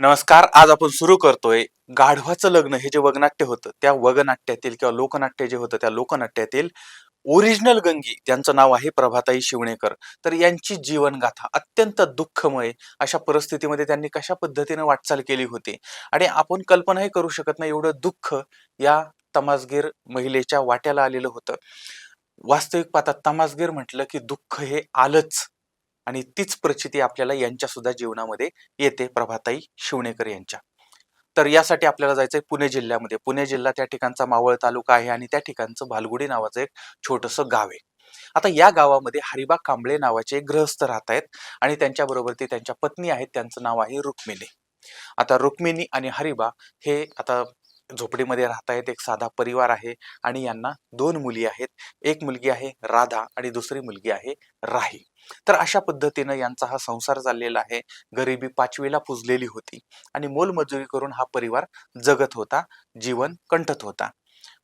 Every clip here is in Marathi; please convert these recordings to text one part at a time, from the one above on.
नमस्कार. आज आपण सुरू करतोय गाढवाचं लग्न. हे जे वगनाट्य होतं त्या वगनाट्यातील किंवा लोकनाट्य जे होतं त्या लोकनाट्यातील ओरिजिनल गंगी, त्यांचं नाव आहे प्रभाताई शिवणेकर. तर यांची जीवनगाथा अत्यंत दुःखमय. अशा परिस्थितीमध्ये त्यांनी कशा पद्धतीने वाटचाल केली होती आणि आपण कल्पनाही करू शकत नाही एवढं दुःख या तमासगीर महिलेच्या वाट्याला आलेलं होतं. वास्तविक पाहता तमासगीर म्हटलं की दुःख हे आलंच आणि तीच परिस्थिती आपल्याला यांच्या सुद्धा जीवनामध्ये येते, प्रभाताई शिवणेकर यांच्या. तर यासाठी आपल्याला जायचंय पुणे जिल्ह्यामध्ये. पुणे जिल्हा त्या ठिकाणचा मावळ तालुका आहे आणि त्या ठिकाणचं भालगुडी नावाचं एक छोटंसं गाव आहे. आता या गावामध्ये हरिबा कांबळे नावाचे एक गृहस्थ राहत आहेत आणि त्यांच्याबरोबर ते त्यांच्या पत्नी आहेत. त्यांचं नाव आहे रुक्मिणी. आता रुक्मिणी आणि हरिबा हे आता झोपडीमध्ये राहतायत. एक साधा परिवार आहे आणि यांना दोन मुली आहेत. एक मुलगी आहे राधा आणि दुसरी मुलगी आहे राही. तर अशा पद्धतीनं यांचा हा संसार चाललेला आहे. गरिबी पाचवीला पुजलेली होती आणि मोलमजुरी करून हा परिवार जगत होता, जीवन कंठत होता.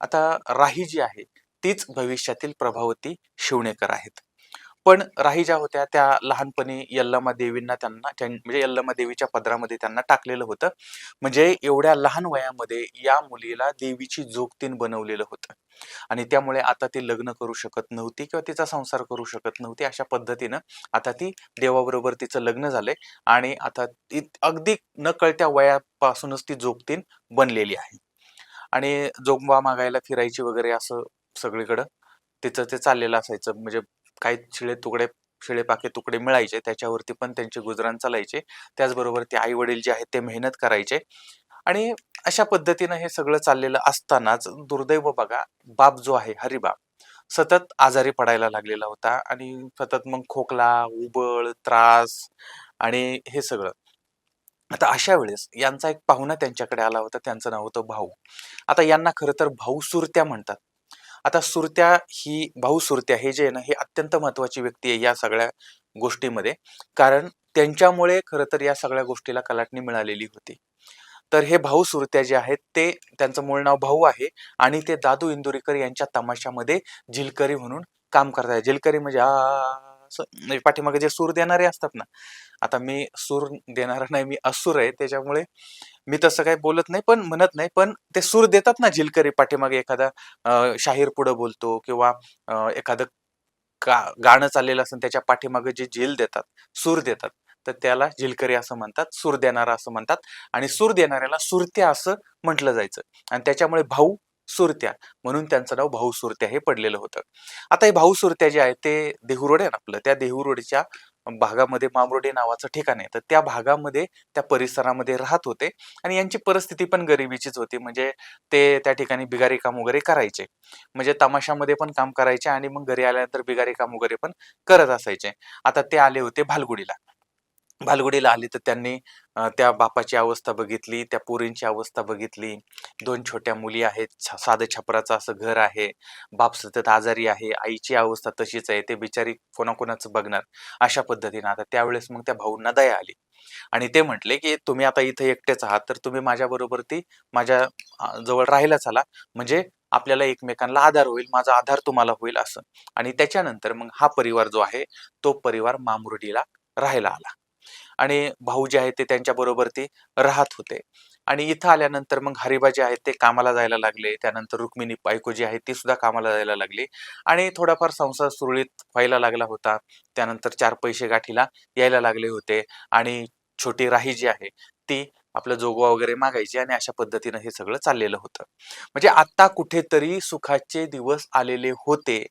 आता राही जी आहे तीच भविष्यातील प्रभावती शिवणेकर आहेत. पण राही ज्या होत्या त्या लहानपणी यल्लमा देवींना म्हणजे यल्लमा देवीच्या पदरामध्ये त्यांना टाकलेलं होतं. म्हणजे एवढ्या लहान वयामध्ये या मुलीला देवीची जोगतीन बनवलेलं होतं आणि त्यामुळे आता ती लग्न करू शकत नव्हती किंवा तिचा संसार करू शकत नव्हती. अशा पद्धतीनं आता ती देवाबरोबर तिचं लग्न झालंय आणि आता ती अगदी नकळत्या वयापासूनच ती जोगतीन बनलेली आहे आणि जोगवा मागायला फिरायची वगैरे असं सगळीकडं तिचं ते चाललेलं असायचं. म्हणजे काही शिळे पाके तुकडे मिळायचे त्याच्यावरती पण त्यांचे गुजराण चालायचे. त्याचबरोबर ते आई वडील जे आहेत ते मेहनत करायचे आणि अशा पद्धतीनं हे सगळं चाललेलं असतानाच दुर्दैव बघा, बाप जो आहे हरिबाप सतत आजारी पडायला लागलेला होता आणि सतत मग खोकला, उबळ, त्रास आणि हे सगळं. आता अशा वेळेस यांचा एक पाहुणा त्यांच्याकडे आला होता. त्यांचं नाव होतं भाऊ. आता यांना खरं तर भाऊ सुरत्या म्हणतात. आता सुरत्या ही भाऊ सुरत्या हे जे आहे ना, हे अत्यंत महत्वाची व्यक्ती आहे या सगळ्या गोष्टीमध्ये. कारण त्यांच्यामुळे खरं तर या सगळ्या गोष्टीला कलाटणी मिळालेली होती. तर हे भाऊ सुरत्या जे आहेत ते त्यांचं मूळ नाव भाऊ आहे आणि ते दादू इंदुरीकर यांच्या तमाशामध्ये झिलकरी म्हणून काम करतात. झिलकरी म्हणजे असं म्हणजे पाठीमागे जे सूर देणारे असतात ना. आता मी सूर देणारा नाही, मी असूर आहे. त्याच्यामुळे मी तसं काही बोलत नाही, पण म्हणत नाही. पण ते सूर देतात ना झिलकरी पाठीमागे एखादा शाहीर पुढं बोलतो किंवा एखादं गाणं चाललेलं असेल त्याच्या पाठीमागे जे झेल देतात, सूर देतात, तर त्याला झिलकरी असं म्हणतात, सूर देणारा असं म्हणतात आणि सूर देणाऱ्याला सुरत्या असं म्हटलं जायचं आणि त्याच्यामुळे भाऊ सुरत्या म्हणून त्यांचं नाव भाऊ सुरत्या हे पडलेलं होतं. आता हे भाऊ सुरत्या जे आहे ते देहुरोड आहे ना आपलं, त्या देहुरोडच्या भागामध्ये मामरोडे नावाचं ठिकाण आहे. तर त्या भागामध्ये त्या परिसरामध्ये राहत होते आणि यांची परिस्थिती पण गरिबीचीच होती. म्हणजे ते त्या ठिकाणी बिगारी काम वगैरे करायचे. म्हणजे तमाशामध्ये पण काम करायचे आणि मग घरी आल्यानंतर बिगारी काम वगैरे पण करत असायचे. आता ते आले होते भालगुडीला. भालगुडीला आले तर त्यांनी त्या बापाची अवस्था बघितली, त्या पोरींची अवस्था बघितली. 2 छोट्या मुली आहेत, साधं छपराचं असं घर आहे. बाप सतत आजारी आहे, आईची अवस्था तशीच आहे. ते बिचारी कोणाकोणाचं बघणार? अशा पद्धतीनं आता त्यावेळेस मग त्या भाऊंना दया आली आणि ते म्हटले, की "तुम्ही आता इथे एकटेच आहात, तर तुम्ही माझ्याबरोबर माझ्या जवळ राहायला चला. म्हणजे आपल्याला एकमेकांना आधार होईल, माझा आधार तुम्हाला होईल." असं. आणि त्याच्यानंतर मग हा परिवार जो आहे, तो परिवार मामुर्डीला राहायला आला. आणि भाऊ जे आहेत ते त्यांच्याबरोबर ते राहत होते. आणि इथं आल्यानंतर मग हरिबा जे आहेत ते कामाला जायला लागले. त्यानंतर रुक्मिणी बायको जी आहे ती सुद्धा कामाला जायला लागली आणि थोडाफार संसार सुरळीत व्हायला लागला होता. त्यानंतर 4 पैसे गाठीला यायला लागले होते आणि छोटी राही जी आहे ती आपलं जोगवा वगैरे मागायची आणि अशा पद्धतीनं हे सगळं चाललेलं होतं. म्हणजे आता कुठेतरी सुखाचे दिवस आलेले होते.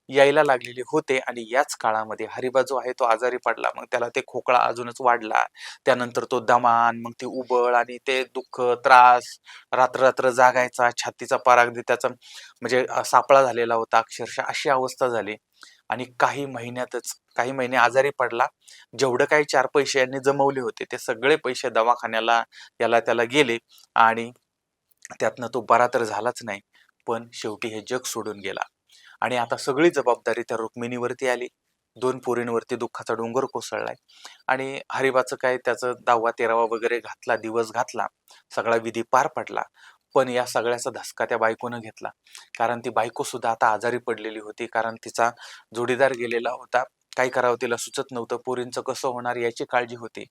यायला लागलेले होते आणि याच काळामध्ये हरिबा जो आहे तो आजारी पडला. मग त्याला ते खोकला अजूनच वाढला. त्यानंतर तो दमान, मग ती उबळ आणि ते दुःख, त्रास, रात्र-रात्र जागायचा, छातीचा पारा अगदी त्याचा म्हणजे सापळा झालेला होता अक्षरशः अशी अवस्था झाली. आणि काही महिने आजारी पडला. जेवढं काही 4 पैसे यांनी जमवले होते, ते सगळे पैसे दवाखान्याला, याला त्याला गेले आणि त्यातनं तो बरा तर झालाच नाही. पण शेवटी हे जग सोडून गेला. आणि आता सगळी जबाबदारी त्या रुक्मिणीवरती आली. 2 पोरींवरती दुःखाचा डोंगर कोसळलाय आणि हरिबाचं काय त्याचं 10वा-13वा वगैरे घातला, दिवस घातला. सगळा विधी पार पडला. पण या सगळ्याचा धसका त्या बायकोनं घेतला. कारण ती बायको सुद्धा आता आजारी पडलेली होती. कारण तिचा जोडीदार गेलेला होता. काय करावं तिला सुचत नव्हतं. पोरींचं कसं होणार याची काळजी होती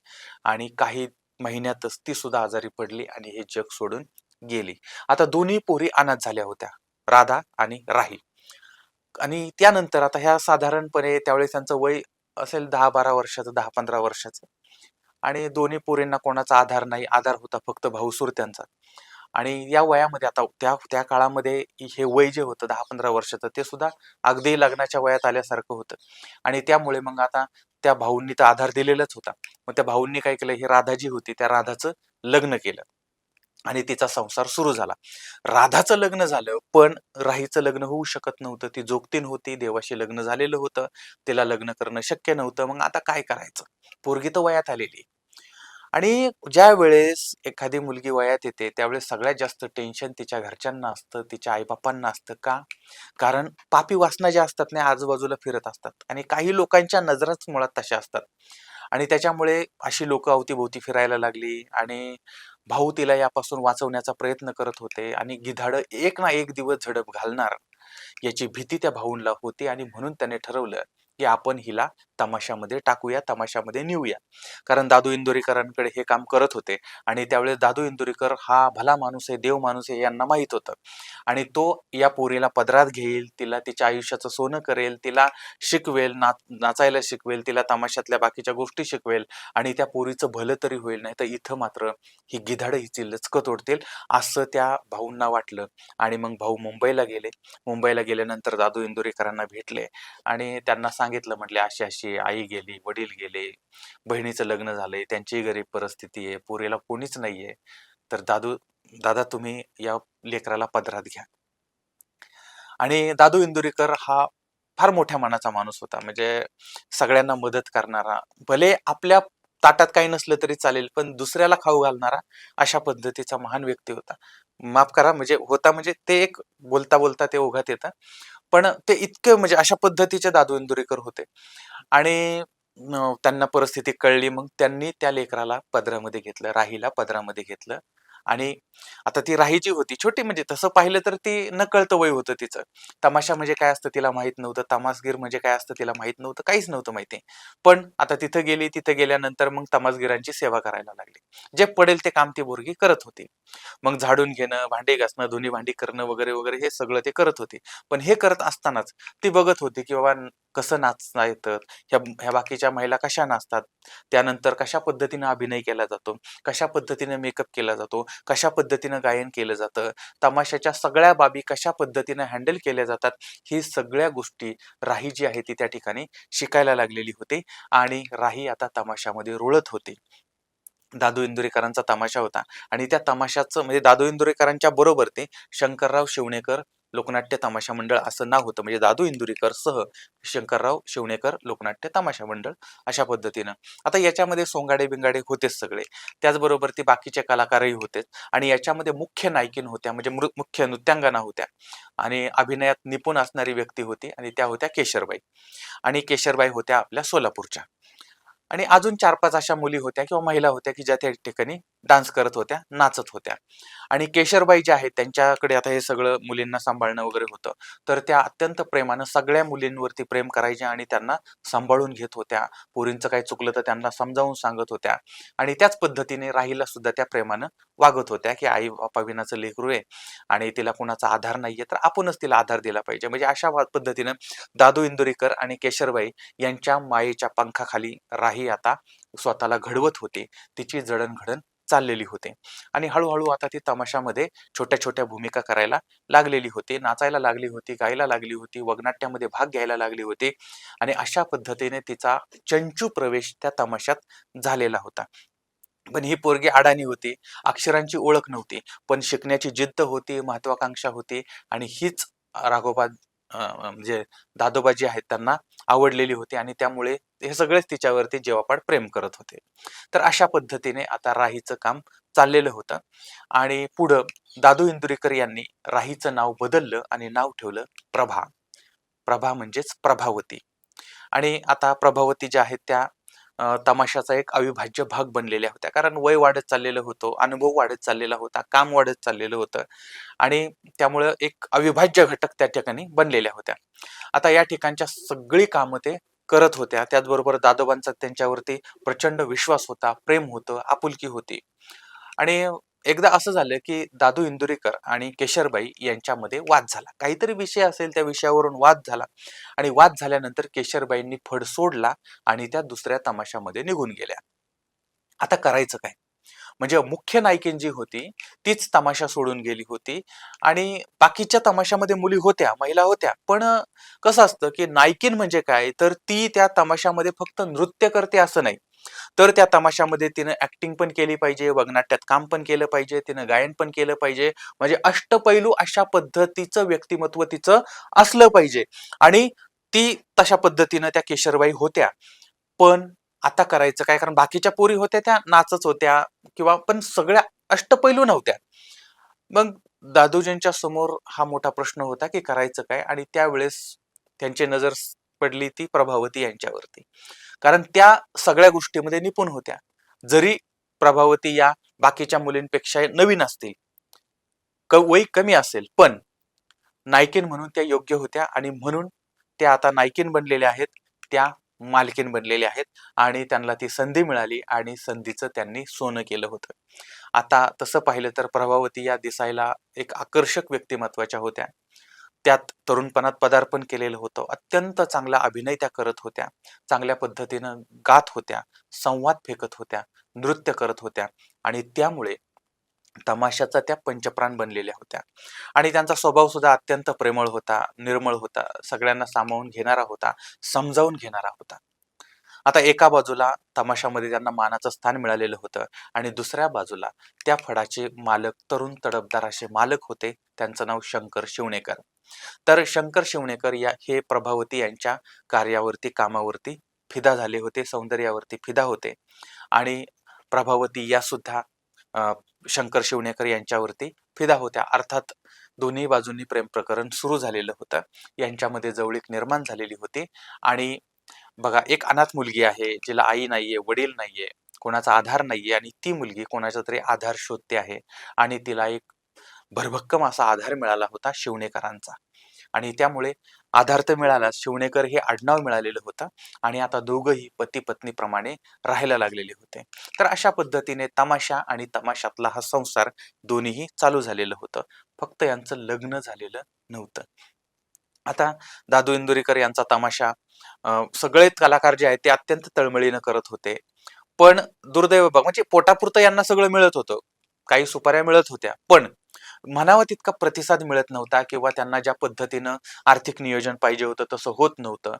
आणि काही महिन्यातच ती सुद्धा आजारी पडली आणि हे जग सोडून गेली. आता दोन्ही पोरी अनाथ झाल्या होत्या, राधा आणि राही. आणि त्यानंतर आता ह्या साधारणपणे त्यावेळेस त्यांचं वय असेल 10-12 वर्षाचं, 10-15 वर्षाचं. आणि दोन्ही पोरींना कोणाचा आधार नाही, आधार होता फक्त भाऊसूर त्यांचा. आणि या वयामध्ये आता त्या त्या काळामध्ये हे वय जे होतं 10-15 वर्षाचं ते सुद्धा अगदी लग्नाच्या वयात आल्यासारखं होतं. आणि त्यामुळे मग आता त्या भाऊंनी तर आधार दिलेलाच होता. मग त्या भाऊंनी काय केलं, ही राधा जी होती त्या राधाचं लग्न केलं आणि तिचा संसार सुरू झाला. राधाचं लग्न झालं, पण राहीचं लग्न होऊ शकत नव्हतं. ती जोगतीन होती, देवाशी लग्न झालेलं होतं, तिला लग्न करणं शक्य नव्हतं. मग आता काय करायचं? पोरगी तर वयात आलेली. आणि ज्या वेळेस एखादी मुलगी वयात येते त्यावेळेस सगळ्यात जास्त टेन्शन तिच्या घरच्यांना असतं, तिच्या आईबापांना असतं. का? कारण पापी वासना ज्या असतात ना आजूबाजूला फिरत असतात आणि काही लोकांच्या नजराच मुळात तशा असतात. आणि त्याच्यामुळे अशी लोक अवतीभोवती फिरायला लागली आणि भाऊ तिला यापासून वाचवण्याचा प्रयत्न करत होते आणि गिधाडं एक ना एक दिवस झडप घालणार याची भीती त्या भाऊंला होती आणि म्हणून त्याने ठरवलं की आपण हिला तमाशामध्ये टाकूया, तमाशामध्ये नेऊया. कारण दादू इंदोरीकरांकडे हे काम करत होते आणि त्यावेळेस दादू इंदोरीकर हा भला माणूस आहे, देव माणूस आहे यांना माहित होतं. आणि तो या पोरीला पदरात घेईल, तिला तिच्या आयुष्याचं सोनं करेल, तिला शिकवेल, नाचायला शिकवेल, तिला तमाशातल्या बाकीच्या गोष्टी शिकवेल आणि त्या पोरीचं भलं तरी होईल. नाही तर इथं मात्र ही गिधाडं हिची लचकं तोडतील असं त्या भाऊंना वाटलं. आणि मग भाऊ मुंबईला गेले. मुंबईला गेल्यानंतर दादू इंदोरीकरांना भेटले आणि त्यांना सांगितलं, म्हटले अशी अशी आई गेली, वडील गेले, बहिणीचं लग्न झालंय, त्यांचीही गरीब परिस्थिती आहे, पोरीला कोणीच नाहीये. तर दादा तुम्ही या लेकराला पदरात घ्या. आणि दादू इंदुरीकर हा फार मोठ्या मनाचा माणूस होता. म्हणजे सगळ्यांना मदत करणारा, भले आपल्या ताटात काही नसलं तरी चालेल पण दुसऱ्याला खाऊ घालणारा, अशा पद्धतीचा महान व्यक्ती होता. माफ करा, म्हणजे होता म्हणजे ते एक बोलता बोलता ते ओघात येतं. पण ते इतके म्हणजे अशा पद्धतीचे दादू इंदुरीकर होते. आणि त्यांना परिस्थिती कळली, मग त्यांनी त्या लेकराला पदरामध्ये घेतलं, राहीला पदरामध्ये घेतलं. आणि आता ती राही जी होती छोटी, म्हणजे तसं पाहिलं तर ती नकळतं वय होतं तिचं. तमाशा म्हणजे काय असतं तिला माहित नव्हतं, तमासगीर म्हणजे काय असतं तिला माहित नव्हतं, काहीच नव्हतं माहिती. पण आता तिथं गेली, तिथं गेल्यानंतर मग तमासगीरांची सेवा करायला लागली. जे पडेल ते काम ती पोरगी करत होती. मग झाडून घेणं, भांडी घासणं, धुणी भांडी करणं वगैरे वगैरे हे सगळं ते करत होती. पण हे करत असतानाच ती बघत होती की बाबा कसं नाचता येतं, ह्या ह्या बाकीच्या महिला कशा नाचतात, त्यानंतर कशा पद्धतीने अभिनय केला जातो, कशा पद्धतीने मेकअप केला जातो, कशा पद्धतीनं गायन केलं जातं, तमाशाच्या सगळ्या बाबी कशा पद्धतीने हँडल केल्या जातात, ही सगळ्या गोष्टी राही जी आहे ती त्या ठिकाणी शिकायला लागलेली होती. आणि राही आता तमाशामध्ये रुळत होती. दादू इंदुरीकरांचा तमाशा होता आणि त्या तमाशाचं म्हणजे दादू इंदुरीकरांच्या बरोबर ते शंकरराव शिवणेकर लोकनाट्य तमाशा मंडळ असं नाव होतं. म्हणजे दादू इंदुरीकर सह शंकरराव शिवणेकर लोकनाट्य तमाशा मंडळ अशा पद्धतीनं. आता याच्यामध्ये सोंगाडे बिंगाडे होतेच सगळे, त्याचबरोबर ते बाकीचे कलाकारही होतेच. आणि याच्यामध्ये मुख्य नायकीन होत्या, म्हणजे मुख्य नृत्यांगना होत्या आणि अभिनयात निपुण असणारी व्यक्ती होती आणि त्या होत्या केशरबाई. आणि केशरबाई होत्या आपल्या सोलापूरच्या. आणि अजून 4-5 अशा मुली होत्या किंवा महिला होत्या की ज्या त्या ठिकाणी डान्स करत होत्या, नाचत होत्या. आणि केशरबाई ज्या आहेत त्यांच्याकडे आता हे सगळं मुलींना सांभाळणं वगैरे होतं. तर त्या अत्यंत प्रेमानं सगळ्या मुलींवरती प्रेम करायच्या आणि त्यांना सांभाळून घेत होत्या. पोरींचं काही चुकलं तर त्यांना समजावून सांगत होत्या. आणि त्याच पद्धतीने राहीला सुद्धा त्या प्रेमानं वागत होत्या की आई बापाविनाचं लेकरू आहे आणि तिला कुणाचा आधार नाहीये, तर आपणच तिला आधार दिला पाहिजे. म्हणजे अशा पद्धतीनं दादू इंदुरीकर आणि केशरबाई यांच्या मायेच्या पंखाखाली राही आता स्वतःला घडवत होते. तिची जडणघडण चाललेली होती. आणि हळूहळू आता ती तमाशामध्ये छोट्या छोट्या भूमिका करायला लागलेली होती, नाचायला लागली होती, गायला लागली होती, वगनाट्यामध्ये भाग घ्यायला लागली होती. आणि अशा पद्धतीने तिचा चंचू प्रवेश त्या तमाशात झालेला होता. पण ही पोरगी अडाणी होती, अक्षरांची ओळख नव्हती, पण शिकण्याची जिद्द होती, महत्वाकांक्षा होती. आणि हीच राघोबा म्हणजे दादोबा जे आहेत त्यांना आवडलेली होती आणि त्यामुळे हे सगळेच तिच्यावरती जीवापाड प्रेम करत होते. तर अशा पद्धतीने आता राहीचं काम चाललेलं होतं. आणि पुढं दादू इंदुरीकर यांनी राहीचं नाव बदललं आणि नाव ठेवलं प्रभा. प्रभा म्हणजेच प्रभावती. आणि आता प्रभावती ज्या आहेत त्या तमाशाचा एक अविभाज्य भाग बनलेल्या होत्या. कारण वय वाढत चाललेलं होतं, अनुभव वाढत चाललेला होता, काम वाढत चाललेलं होतं आणि त्यामुळं एक अविभाज्य घटक त्या ठिकाणी बनलेल्या होत्या. आता या ठिकाणच्या सगळी कामं ते करत होत्या. त्याचबरोबर दादोबांचा त्यांच्यावरती प्रचंड विश्वास होता, प्रेम होतं, आपुलकी होती. आणि एकदा असं झालं की दादू इंदुरीकर आणि केशरबाई यांच्यामध्ये वाद झाला. काहीतरी विषय असेल, त्या विषयावरून वाद झाला आणि वाद झाल्यानंतर केशरबाईंनी फड सोडला आणि त्या दुसऱ्या तमाशामध्ये निघून गेल्या. आता करायचं काय? म्हणजे मुख्य नायिका जी होती तीच तमाशा सोडून गेली होती आणि बाकीच्या तमाशामध्ये मुली होत्या, महिला होत्या. पण कसं असतं की नायकीन म्हणजे काय, तर ती त्या तमाशामध्ये फक्त नृत्य करते असं नाही. तर त्या तमाशामध्ये तिनं ऍक्टिंग पण केली पाहिजे, वगनाट्यात काम पण केलं पाहिजे, तिनं गायन पण केलं पाहिजे. म्हणजे अष्टपैलू अशा पद्धतीचं व्यक्तिमत्व तिचं असलं पाहिजे. आणि ती तशा पद्धतीनं त्या केशरबाई होत्या. पण आता करायचं काय? कारण बाकीच्या पोरी होत्या त्या नाचच होत्या किंवा पण सगळ्या अष्टपैलू नव्हत्या. मग दादोजींच्या समोर हा मोठा प्रश्न होता की करायचं काय? आणि त्यावेळेस त्यांची नजर पडली ती प्रभावती यांच्यावरती. कारण त्या सगळ्या गोष्टीमध्ये निपुण होत्या. जरी प्रभावती या बाकीच्या मुलींपेक्षा नवीन असतील, वय कमी असेल, पण नायकीन म्हणून त्या योग्य होत्या आणि म्हणून त्या आता नायकीन बनलेल्या आहेत. त्या मालकीन बनलेल्या आहेत आणि त्यांना ती संधी मिळाली आणि संधीचं त्यांनी सोनं केलं होतं. आता तसं पाहिलं तर प्रभावती या दिसायला एक आकर्षक व्यक्तिमत्वाच्या होत्या. त्यात तरुणपणात पदार्पण केलेलं होतं. अत्यंत चांगला अभिनय त्या करत होत्या. चांगल्या पद्धतीनं गात होत्या, संवाद फेकत होत्या, नृत्य करत होत्या आणि त्यामुळे तमाशाचा त्या पंचप्राण बनलेल्या होत्या. आणि त्यांचा स्वभाव सुद्धा अत्यंत प्रेमळ होता, निर्मळ होता, सगळ्यांना सामावून घेणारा होता, समजावून घेणारा होता. आता एका बाजूला तमाशामध्ये त्यांना मानाचं स्थान मिळालेलं होतं आणि दुसऱ्या बाजूला त्या फडाचे मालक तरुण तडफदार असे मालक होते. त्यांचं नाव शंकर शिवणेकर. तर शंकर शिवणेकर हे प्रभावती यांच्या कार्यावरती, कामावरती फिदा झाले होते, सौंदर्यावरती फिदा होते. आणि प्रभावती या सुद्धा अ, शंकर शिवणेकर यांच्यावरती फिदा होत्या. अर्थात दोन्ही बाजूंनी प्रेम प्रकरण सुरू झालेलं होतं. यांच्यामध्ये जवळीक निर्माण झालेली होती. आणि बघा, एक अनाथ मुलगी आहे, जिला आई नाहीये, वडील नाहीये, कोणाचा आधार नाहीये आणि ती मुलगी कोणाचा तरी आधार शोधते आहे आणि तिला एक भरभक्कम असा आधार मिळाला होता शिवणेकरांचा. आणि त्यामुळे आधार तर मिळालाच, शिवणेकर हे आडनाव मिळालेलं होतं आणि आता दोघंही पती पत्नीप्रमाणे राहायला लागलेले होते. तर अशा पद्धतीने तमाशा आणि तमाशातला हा संसार दोन्हीही चालू झालेलं होतं. फक्त यांचं लग्न झालेलं नव्हतं. आता दादू इंदुरीकर यांचा तमाशा सगळे कलाकार जे आहेत ते अत्यंत तळमळीनं करत होते. पण दुर्दैव बघ, म्हणजे पोटापुरतं यांना सगळं मिळत होतं. काही सुपाऱ्या मिळत होत्या. पण म्हणावा तितका प्रतिसाद मिळत नव्हता किंवा त्यांना ज्या पद्धतीनं आर्थिक नियोजन पाहिजे होतं तसं होत नव्हतं.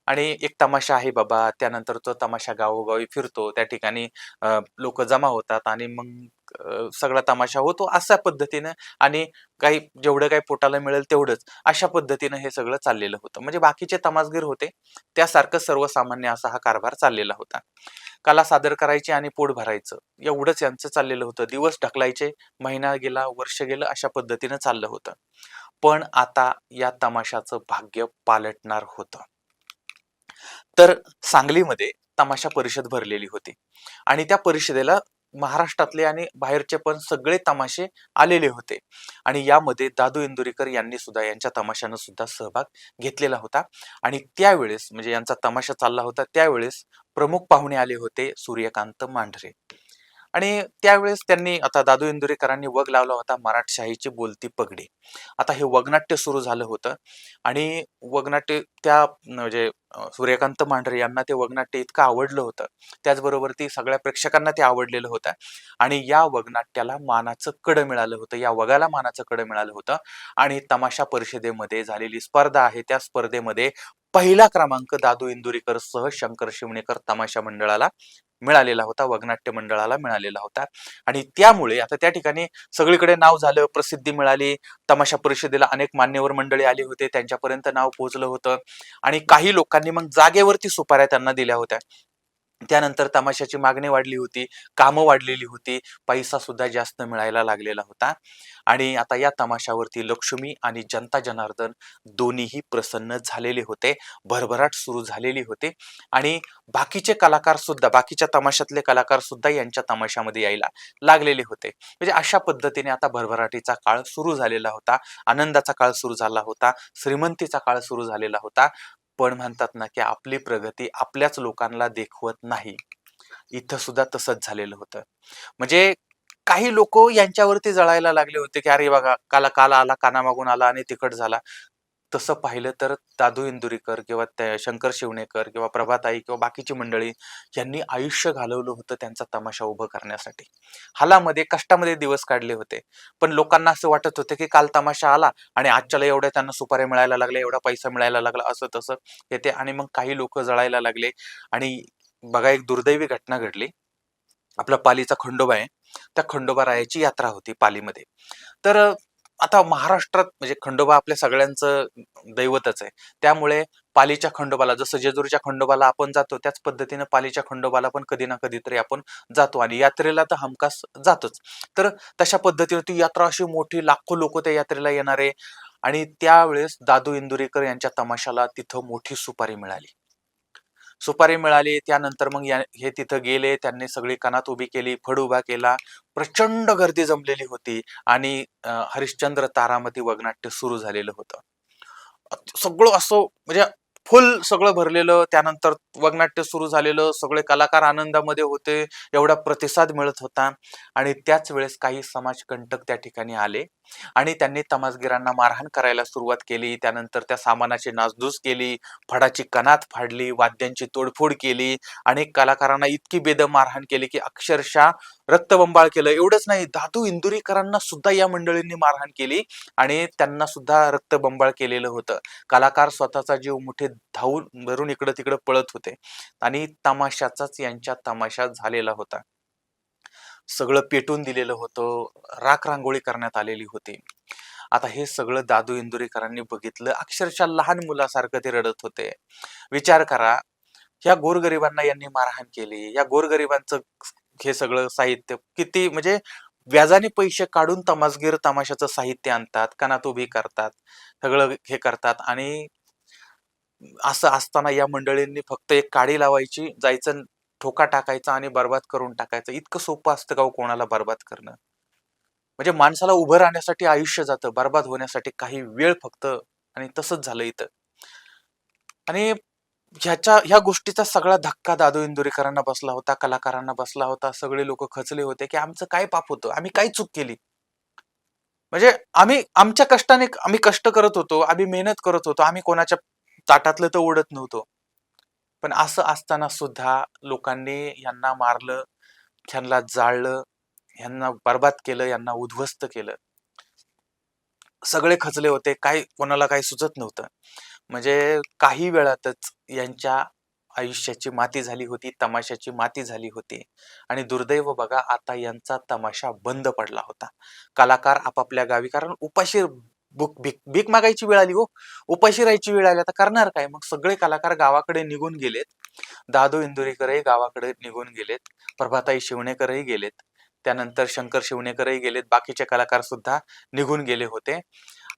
आणि एक तमाशा आहे बाबा, त्यानंतर तो तमाशा गावोगावी फिरतो. त्या ठिकाणी लोकं जमा होतात आणि मग सगळा तमाशा होतो अशा पद्धतीनं. आणि काही जेवढं काही पोटाला मिळेल तेवढंच, अशा पद्धतीनं हे सगळं चाललेलं होतं. म्हणजे बाकीचे तमासगीर होते त्यासारखं सर्वसामान्य असा हा कारभार चाललेला होता. कला सादर करायची आणि पोट भरायचं, एवढंच यांचं चाललेलं होतं. दिवस ढकलायचे, महिना गेला, वर्ष गेलं, अशा पद्धतीनं चाललं होतं. पण आता या तमाशाचं भाग्य पालटणार होतं. तर सांगलीमध्ये तमाशा परिषद भरलेली होती आणि त्या परिषदेला महाराष्ट्रातले आणि बाहेरचे पण सगळे तमाशे आलेले होते. आणि यामध्ये दादू इंदुरीकर यांनी सुद्धा, यांच्या तमाशानं सुद्धा सहभाग घेतलेला होता. आणि त्यावेळेस म्हणजे यांचा तमाशा चालला होता त्यावेळेस प्रमुख पाहुणे आले होते सूर्यकांत मांढरे. आणि त्यावेळेस त्यांनी, आता दादू इंदुरीकरांनी वग लावला होता मराठशाहीची बोलती पगडी. आता हे वगनाट्य सुरू झालं होतं आणि वगनाट्य त्या म्हणजे सूर्यकांत मांढरे यांना ते वगनाट्य इतकं आवडलं होतं. त्याचबरोबर ती सगळ्या प्रेक्षकांना ते आवडलेलं होतं आणि या वगनाट्याला मानाचं कडं मिळालं होतं, या वगाला मानाचं कडं मिळालं होतं. आणि तमाशा परिषदेमध्ये झालेली स्पर्धा आहे, त्या स्पर्धेमध्ये पहिला क्रमांक दादू इंदुरीकर सह शंकर शिवणेकर तमाशा मंडळाला मिळालेला होता, वगनाट्य मंडळाला मिळालेला होता. आणि त्यामुळे आता त्या ठिकाणी सगळीकडे नाव झालं, प्रसिद्धी मिळाली. तमाशा परिषदेला अनेक मान्यवर मंडळी आली होते, त्यांच्यापर्यंत नाव पोहोचलं होतं. आणि काही लोकांनी मग जागेवरती सुपाऱ्या त्यांना दिल्या होत्या. त्यानंतर तमाशाची मागणी वाढली होती, कामं वाढलेली होती, पैसा सुद्धा जास्त मिळायला लागलेला होता. आणि आता या तमाशावरती लक्ष्मी आणि जनता जनार्दन दोन्हीही प्रसन्न झालेले होते, भरभराट सुरू झालेली होती. आणि बाकीचे कलाकार सुद्धा, बाकीच्या तमाशातले कलाकार सुद्धा यांच्या तमाशामध्ये यायला लागलेले होते. म्हणजे अशा पद्धतीने आता भरभराटीचा काळ सुरू झालेला होता, आनंदाचा काळ सुरू झाला होता, श्रीमंतीचा काळ सुरू झालेला होता. पण म्हणतात ना की आपली प्रगती आपल्याच लोकांना देखवत नाही. इथं सुद्धा तसंच झालेलं होतं. म्हणजे काही लोक यांच्यावरती जळायला लागले होते की अरे बघा काला काल आला कानामागून आला आणि तिखट झाला. तसं पाहिलं तर दादू इंदुरीकर किंवा शंकर शिवणेकर किंवा प्रभाताई किंवा बाकीची मंडळी यांनी आयुष्य घालवलं होतं त्यांचा तमाशा उभं करण्यासाठी. हालामध्ये कष्टामध्ये दिवस काढले होते. पण लोकांना असं वाटत होतं की काल तमाशा आला आणि आजच्याला एवढ्या त्यांना सुपाऱ्या मिळायला लागल्या, एवढा पैसा मिळायला लागला, असं तसं येते आणि मग काही लोक जळायला लागले. आणि बघा एक दुर्दैवी घटना घडली. आपला पालीचा खंडोबा आहे, त्या खंडोबा रायाची यात्रा होती पालीमध्ये. तर आता महाराष्ट्रात म्हणजे खंडोबा आपल्या सगळ्यांचं दैवतच आहे. त्यामुळे पालीच्या खंडोबाला जसं जेजुरीच्या खंडोबाला आपण जातो त्याच पद्धतीनं पालीच्या खंडोबाला पण कधी ना कधीतरी आपण जातो आणि यात्रेला तर हमखास जातोच. तर तशा पद्धतीने ती यात्रा अशी मोठी, लाखो लोक त्या यात्रेला येणारे. आणि त्यावेळेस दादू इंदुरीकर यांच्या तमाशाला तिथं मोठी सुपारी मिळाली. सुपारी मिळाली त्यानंतर मग हे तिथं गेले, त्यांनी सगळी कनात उभी केली, फड उभा केला. प्रचंड गर्दी जमलेली होती आणि हरिश्चंद्र तारामती वगनाट्य सुरू झालेलं होतं. सगळं असं म्हणजे फुल सगळं भरलेलं. त्यानंतर वगनाट्य सुरू झालेलं, सगळे कलाकार आनंदामध्ये होते, एवढा प्रतिसाद मिळत होता. आणि त्याच वेळेस काही समाजकंटक त्या ठिकाणी आले आणि त्यांनी तमासगीरांना मारहाण करायला सुरुवात केली. त्यानंतर त्या सामानाची नासधूस केली, फडाची कनात फाडली, वाद्यांची तोडफोड केली. अनेक कलाकारांना इतकी बेदम मारहाण केली की अक्षरशः रक्तबंबाळ केलं. एवढंच नाही, दादू इंदुरीकरांना सुद्धा या मंडळींनी मारहाण केली आणि त्यांना सुद्धा रक्तबंबाळ केलेलं होतं. कलाकार स्वतःचा जीव मुठीत धावून भरून इकडं तिकडं पळत होते आणि तमाशाचाच यांच्या तमाशा झालेला होता. सगळं पेटून दिलेलं होतं, राख रांगोळी करण्यात आलेली होती. आता हे सगळं दादू इंदुरीकरांनी बघितलं. अक्षरशः लहान मुलासारखं ते रडत होते. विचार करा, ह्या गोरगरिबांना यांनी मारहाण केली, या गोरगरिबांचं हे सगळं साहित्य किती म्हणजे व्याजाने पैसे काढून तमासगीर तमाशाचं साहित्य आणतात, कनात उभी करतात, सगळं हे करतात. आणि असं असताना या मंडळींनी फक्त एक काडी लावायची, जायचं, ठोका टाकायचा आणि बर्बाद करून टाकायचं. इतकं सोपं असतं का हो कोणाला बर्बाद करणं? म्हणजे माणसाला उभं राहण्यासाठी आयुष्य जातं, बर्बाद होण्यासाठी काही वेळ फक्त. आणि तसंच झालं इथं. आणि ह्या गोष्टीचा सगळा धक्का दादू इंदुरीकरांना बसला होता, कलाकारांना बसला होता. सगळे लोक खचले होते की आमचं काय पाप होतं, आम्ही काय चूक केली? म्हणजे आम्ही आमच्या कष्टाने आम्ही कष्ट करत होतो, आम्ही मेहनत करत होतो, आम्ही कोणाच्या ताटातलं तर ओढत नव्हतो. पण असं असताना सुद्धा लोकांनी यांना मारलं, ह्यांना जाळलं, ह्यांना बर्बाद केलं, यांना उद्ध्वस्त केलं. सगळे खचले होते, काय कोणाला काही सुचत नव्हतं. म्हणजे काही वेळातच यांच्या आयुष्याची माती झाली होती, तमाशाची माती झाली होती. आणि दुर्दैव बघा, आता यांचा तमाशा बंद पडला होता. कलाकार आपापल्या गावी, कारण उपाशी भीक भीक मागायची वेळ आली हो, उपाशी राहायची वेळ आली. आता करणार काय? मग सगळे कलाकार गावाकडे निघून गेलेत. दादू इंदुरीकरही गावाकडे निघून गेलेत, प्रभाताई शिवणेकरही गेलेत, त्यानंतर शंकर शिवणेकरही गेलेत, बाकीचे कलाकार सुद्धा निघून गेले होते.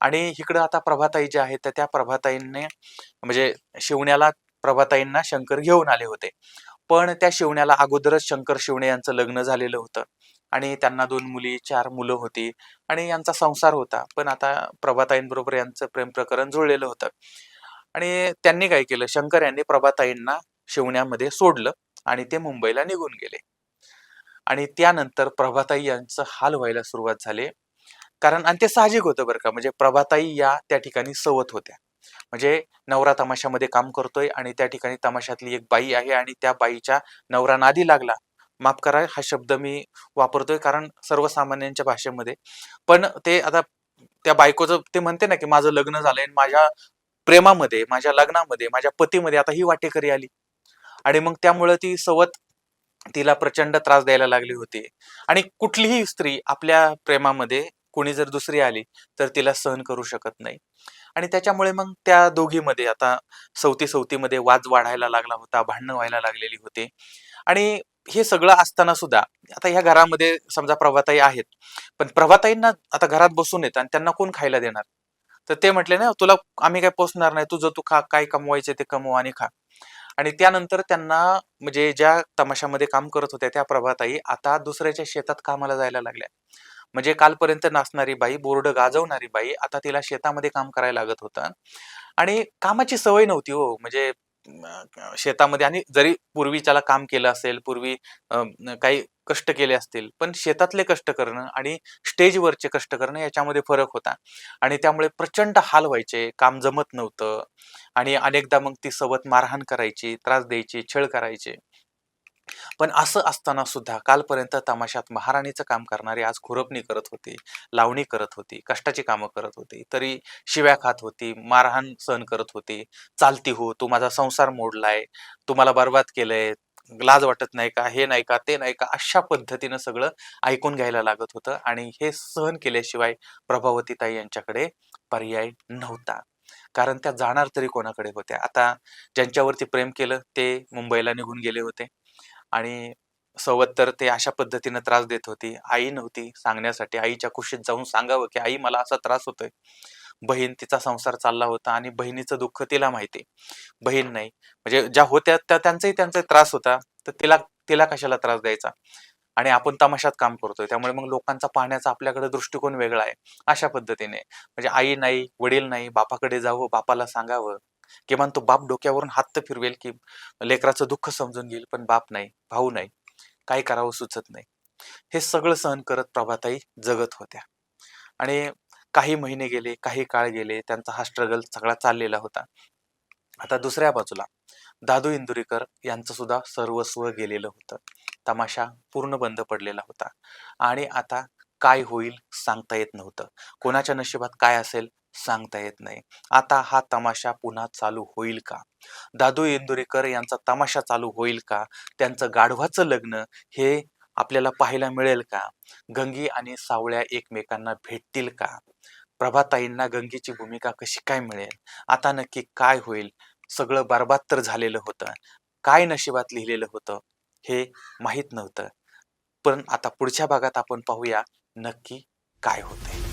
आणि इकडं आता प्रभाताई ज्या आहेत त्या प्रभाताईंनी म्हणजे शिवण्याला प्रभाताईंना शंकर घेऊन आले होते. पण त्या शिवण्याला अगोदरच शंकर शिवणे यांचं लग्न झालेलं होतं आणि त्यांना 2 मुली 4 मुलं होती आणि यांचा संसार होता. पण आता प्रभाताईंबरोबर यांचं प्रेम प्रकरण जुळलेलं होतं. आणि त्यांनी काय केलं, शंकर यांनी प्रभाताईंना शिवण्यामध्ये सोडलं आणि ते मुंबईला निघून गेले. आणि त्यानंतर प्रभाताई यांचं हाल व्हायला सुरुवात झाली. कारण आणि ते साहजिक होतं बरं का, म्हणजे प्रभाताई या त्या ठिकाणी सवत होत्या. म्हणजे नवरा तमाशामध्ये काम करतोय आणि त्या ठिकाणी तमाशातली एक बाई आहे आणि त्या बाईच्या नवरा नादी लागला. माफ करा हा शब्द मी वापरतोय कारण सर्वसामान्यांच्या भाषेमध्ये. पण ते आता त्या बायकोचं ते म्हणते ना की माझं लग्न झालंय, माझ्या प्रेमामध्ये, माझ्या लग्नामध्ये, माझ्या पतीमध्ये आता ही वाटेकरी आली. आणि मग त्यामुळे ती सवत तिला प्रचंड त्रास द्यायला लागली होती. आणि कुठलीही स्त्री आपल्या प्रेमामध्ये कोणी जर दुसरी आली तर तिला सहन करू शकत नाही. आणि त्याच्यामुळे मग त्या दोघीमध्ये आता सवतीमध्ये वाद वाढायला लागला होता, भांडणं व्हायला लागलेली होती. आणि हे सगळं असताना सुद्धा आता ह्या घरामध्ये समजा प्रभाताई आहेत, पण प्रभाताईंना आता घरात बसून येत आणि त्यांना कोण खायला देणार? तर ते म्हटले ना, तुला आम्ही काय पोसणार नाही, तुझं तू खा, काय कमवायचे ते कमव आणि खा. आणि त्यानंतर त्यांना म्हणजे ज्या तमाशामध्ये काम करत होत्या त्या प्रभाताई आता दुसऱ्याच्या शेतात कामाला जायला लागल्या. म्हणजे कालपर्यंत नाचणारी बाई, बोर्ड गाजवणारी बाई, आता तिला शेतामध्ये काम करायला लागत होतं आणि कामाची सवय नव्हती हो. म्हणजे शेतामध्ये आणि जरी पूर्वी त्याला काम केलं असेल, पूर्वी काही कष्ट केले असतील, पण शेतातले कष्ट करणं आणि स्टेजवरचे कष्ट करणं याच्यामध्ये फरक होता आणि त्यामुळे प्रचंड हाल व्हायचे, काम जमत नव्हतं आणि अनेकदा मग ती सवत मारहाण करायची, त्रास द्यायची, छळ करायचे. पण असं असताना सुद्धा कालपर्यंत तमाशात महाराणीचं काम करणारी आज खुरपणी करत होती, लावणी करत होती, कष्टाची कामं करत होती, तरी शिव्या खात होती, मारहाण सहन करत होती. "चालती हो, तू माझा संसार मोडलाय, तू मला बरबाद केलंय, लाज वाटत नाही का? हे नाही का? ते नाही का?" अशा पद्धतीनं सगळं ऐकून घ्यायला लागत होतं आणि हे सहन केल्याशिवाय प्रभावतीताई यांच्याकडे पर्याय नव्हता. कारण त्या जाणार तरी कोणाकडे होत्या? आता ज्यांच्यावरती प्रेम केलं ते मुंबईला निघून गेले होते. आणि सवत तर ते अशा पद्धतीनं त्रास देत होती. आई नव्हती सांगण्यासाठी. आईच्या कुशीत जाऊन सांगावं, की "आई मला असा त्रास होतोय." बहीण तिचा संसार चालला होता आणि बहिणीचं दुःख तिला माहिती. बहीण नाही. म्हणजे ज्या होत्या त्या त्यांचाही त्यांचा त्रास होता. तर तिला तिला कशाला त्रास द्यायचा? आणि आपण तमाशात काम करतोय. त्यामुळे मग लोकांचा पाहण्याचा आपल्याकडे दृष्टिकोन वेगळा आहे. अशा पद्धतीने. म्हणजे आई नाही, वडील नाही, बापाकडे जावं, बापाला सांगावं. किमान तो बाप डोक्यावरून हात तर फिरवेल, की लेकराचं दुःख समजून घेईल. पण बाप नाही, भाऊ नाही. काय करावं सुचत नाही. हे सगळं सहन करत प्रभाताई जगत होत्या. आणि काही महिने गेले, काही काळ गेले. त्यांचा हा स्ट्रगल सगळा चाललेला होता. आता दुसऱ्या बाजूला दादू इंदुरीकर यांचं सुद्धा सर्वस्व गेलेलं होतं. तमाशा पूर्ण बंद पडलेला होता आणि आता काय होईल सांगता येत नव्हतं. कोणाच्या नशिबात काय असेल सांगता येत नाही. आता हा तमाशा पुन्हा चालू होईल का? दादू इंदुरीकर यांचा तमाशा चालू होईल का? त्यांचं गाढवाचं लग्न हे आपल्याला पाहायला मिळेल का? गंगी आणि सावळ्या एकमेकांना भेटतील का? प्रभाताईंना गंगेची भूमिका कशी काय मिळेल? आता नक्की काय होईल? सगळं बरबाद तर झालेलं होतं. काय नशिबात लिहिलेलं होतं हे माहीत नव्हतं. पण आता पुढच्या भागात आपण पाहूया नक्की काय होतंय.